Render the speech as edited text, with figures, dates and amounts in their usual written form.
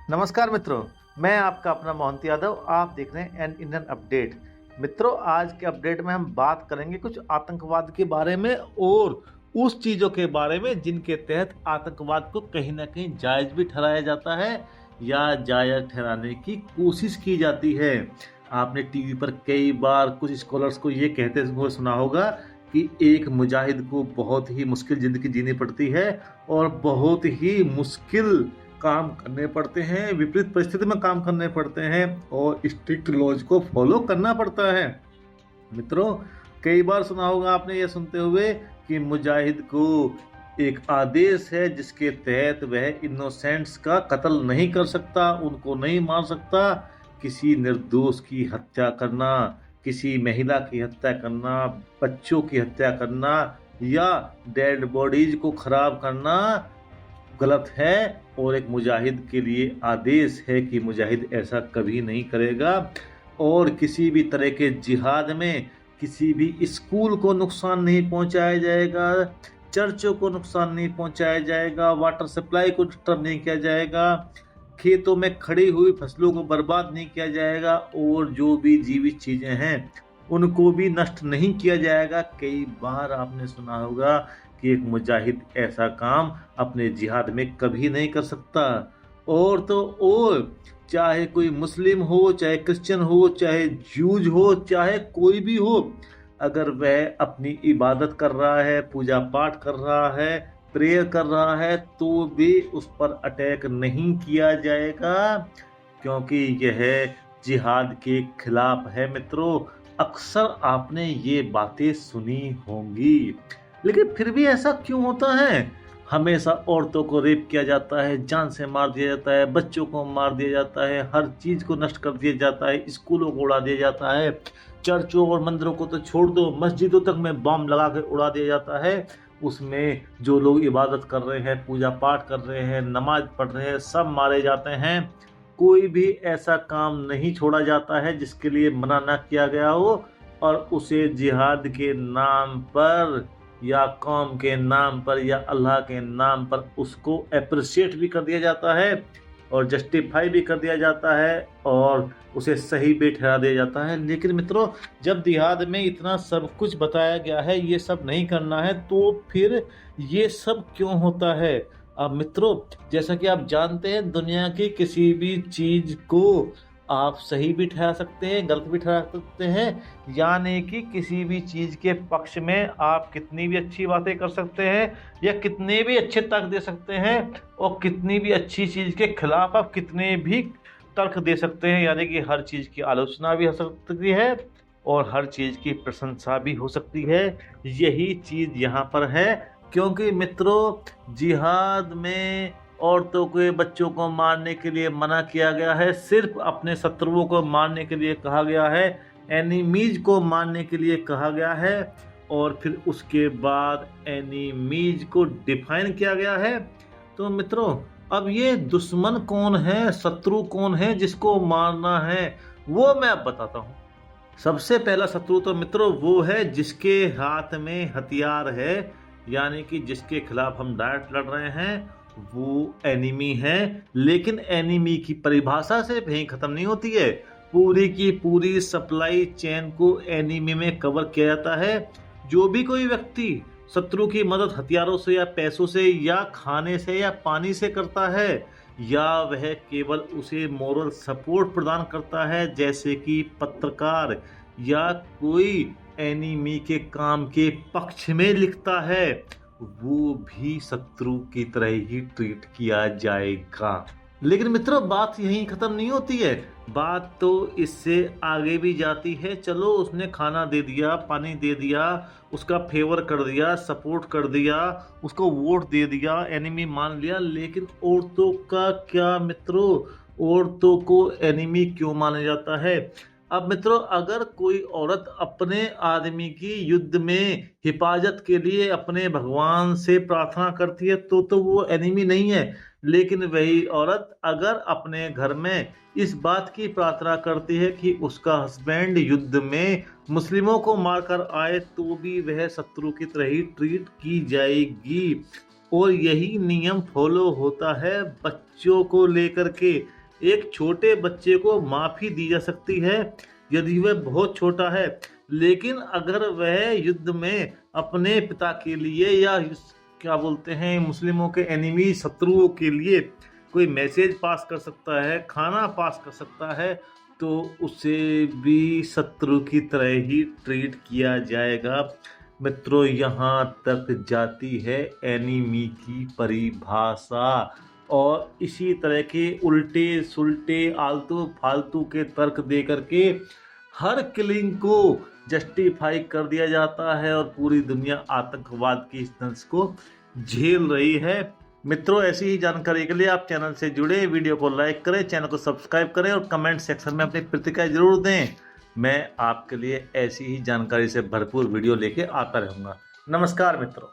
नमस्कार मित्रों, मैं आपका अपना मोहंती यादव। आप देख रहे हैं एन इंडियन अपडेट। मित्रों, आज के अपडेट में हम बात करेंगे कुछ आतंकवाद के बारे में और उस चीज़ों के बारे में जिनके तहत आतंकवाद को कहीं ना कहीं जायज़ भी ठहराया जाता है या जायज़ ठहराने की कोशिश की जाती है। आपने टीवी पर कई बार कुछ स्कॉलर्स को ये कहते हुए सुना होगा कि एक मुजाहिद को बहुत ही मुश्किल ज़िंदगी जीनी पड़ती है और बहुत ही मुश्किल काम करने पड़ते हैं, विपरीत परिस्थिति में काम करने पड़ते हैं और स्ट्रिक्ट लॉज को फॉलो करना पड़ता है। मित्रों, कई बार सुना होगा आपने ये सुनते हुए कि मुजाहिद को एक आदेश है जिसके तहत वह इनोसेंट्स का कत्ल नहीं कर सकता, उनको नहीं मार सकता। किसी निर्दोष की हत्या करना, किसी महिला की हत्या करना, बच्चों की हत्या करना या डेड बॉडीज को खराब करना गलत है और एक मुजाहिद के लिए आदेश है कि मुजाहिद ऐसा कभी नहीं करेगा। और किसी भी तरह के जिहाद में किसी भी स्कूल को नुकसान नहीं पहुंचाया जाएगा, चर्चों को नुकसान नहीं पहुंचाया जाएगा, वाटर सप्लाई को डिस्टर्ब नहीं किया जाएगा, खेतों में खड़ी हुई फसलों को बर्बाद नहीं किया जाएगा और जो भी जीवित चीज़ें हैं उनको भी नष्ट नहीं किया जाएगा। कई बार आपने सुना होगा कि एक मुजाहिद ऐसा काम अपने जिहाद में कभी नहीं कर सकता। और तो और चाहे कोई मुस्लिम हो, चाहे क्रिश्चियन हो, चाहे जूज हो, चाहे कोई भी हो, अगर वह अपनी इबादत कर रहा है, पूजा पाठ कर रहा है, प्रेयर कर रहा है, तो भी उस पर अटैक नहीं किया जाएगा क्योंकि यह जिहाद के खिलाफ है। मित्रों, अक्सर आपने ये बातें सुनी होंगी, लेकिन फिर भी ऐसा क्यों होता है? हमेशा औरतों को रेप किया जाता है, जान से मार दिया जाता है, बच्चों को मार दिया जाता है, हर चीज़ को नष्ट कर दिया जाता है, स्कूलों को उड़ा दिया जाता है, चर्चों और मंदिरों को तो छोड़ दो, मस्जिदों तक में बम लगा के उड़ा दिया जाता है। उसमें जो लोग इबादत कर रहे हैं, पूजा पाठ कर रहे हैं, नमाज पढ़ रहे हैं, सब मारे जाते हैं। कोई भी ऐसा काम नहीं छोड़ा जाता है जिसके लिए मना ना किया गया हो और उसे जिहाद के नाम पर या कौम के नाम पर या अल्लाह के नाम पर उसको अप्रिशिएट भी कर दिया जाता है और जस्टिफाई भी कर दिया जाता है और उसे सही भी ठहरा दिया जाता है। लेकिन मित्रों, जब जिहाद में इतना सब कुछ बताया गया है, ये सब नहीं करना है, तो फिर ये सब क्यों होता है? अब मित्रों, जैसा कि आप जानते हैं, दुनिया की किसी भी चीज़ को आप सही भी ठहरा सकते हैं, गलत भी ठहरा सकते हैं। यानी कि किसी भी चीज़ के पक्ष में आप कितनी भी अच्छी बातें कर सकते हैं या कितने भी अच्छे तर्क दे सकते हैं और कितनी भी अच्छी चीज़ के खिलाफ आप कितने भी तर्क दे सकते हैं। यानी कि हर चीज़ की आलोचना भी हो सकती है और हर चीज़ की प्रशंसा भी हो सकती है। यही चीज़ यहाँ पर है, क्योंकि मित्रों, जिहाद में औरतों के बच्चों को मारने के लिए मना किया गया है, सिर्फ अपने शत्रुओं को मारने के लिए कहा गया है, एनिमीज को मारने के लिए कहा गया है और फिर उसके बाद एनिमीज को डिफाइन किया गया है। तो मित्रों, अब ये दुश्मन कौन है, शत्रु कौन है जिसको मारना है, वो मैं अब बताता हूँ। सबसे पहला शत्रु तो मित्रों वो है जिसके हाथ में हथियार है, यानी कि जिसके खिलाफ हम डायरेक्ट लड़ रहे हैं, वो एनिमी है। लेकिन एनिमी की परिभाषा से यहीं खत्म नहीं होती है, पूरी की पूरी सप्लाई चेन को एनिमी में कवर किया जाता है। जो भी कोई व्यक्ति शत्रु की मदद हथियारों से या पैसों से या खाने से या पानी से करता है, या वह केवल उसे मोरल सपोर्ट प्रदान करता है, जैसे कि पत्रकार या कोई एनिमी के काम के पक्ष में लिखता है, वो भी शत्रु की तरह ही ट्रीट किया जाएगा। लेकिन मित्रों, बात यहीं खत्म नहीं होती है, बात तो इससे आगे भी जाती है। चलो, उसने खाना दे दिया, पानी दे दिया, उसका फेवर कर दिया, सपोर्ट कर दिया, उसको वोट दे दिया, एनिमी मान लिया, लेकिन औरतों का क्या मित्रों? औरतों को एनिमी क्यों माना जाता है? अब मित्रों, अगर कोई औरत अपने आदमी की युद्ध में हिफाजत के लिए अपने भगवान से प्रार्थना करती है तो वो एनिमी नहीं है। लेकिन वही औरत अगर अपने घर में इस बात की प्रार्थना करती है कि उसका हस्बैंड युद्ध में मुस्लिमों को मारकर आए, तो भी वह शत्रु की तरह ही ट्रीट की जाएगी। और यही नियम फॉलो होता है बच्चों को लेकर के। एक छोटे बच्चे को माफ़ी दी जा सकती है यदि वह बहुत छोटा है, लेकिन अगर वह युद्ध में अपने पिता के लिए या क्या बोलते हैं मुस्लिमों के एनिमी शत्रुओं के लिए कोई मैसेज पास कर सकता है, खाना पास कर सकता है, तो उसे भी शत्रु की तरह ही ट्रीट किया जाएगा। मित्रों, यहाँ तक जाती है एनिमी की परिभाषा। और इसी तरह के उल्टे सुलटे आलतू फालतू के तर्क दे करके हर किलिंग को जस्टिफाई कर दिया जाता है और पूरी दुनिया आतंकवाद की इस दंश को झेल रही है। मित्रों, ऐसी ही जानकारी के लिए आप चैनल से जुड़े, वीडियो को लाइक करें, चैनल को सब्सक्राइब करें और कमेंट सेक्शन में अपनी प्रतिक्रिया जरूर दें। मैं आपके लिए ऐसी ही जानकारी से भरपूर वीडियो लेके आता रहूँगा। नमस्कार मित्रों।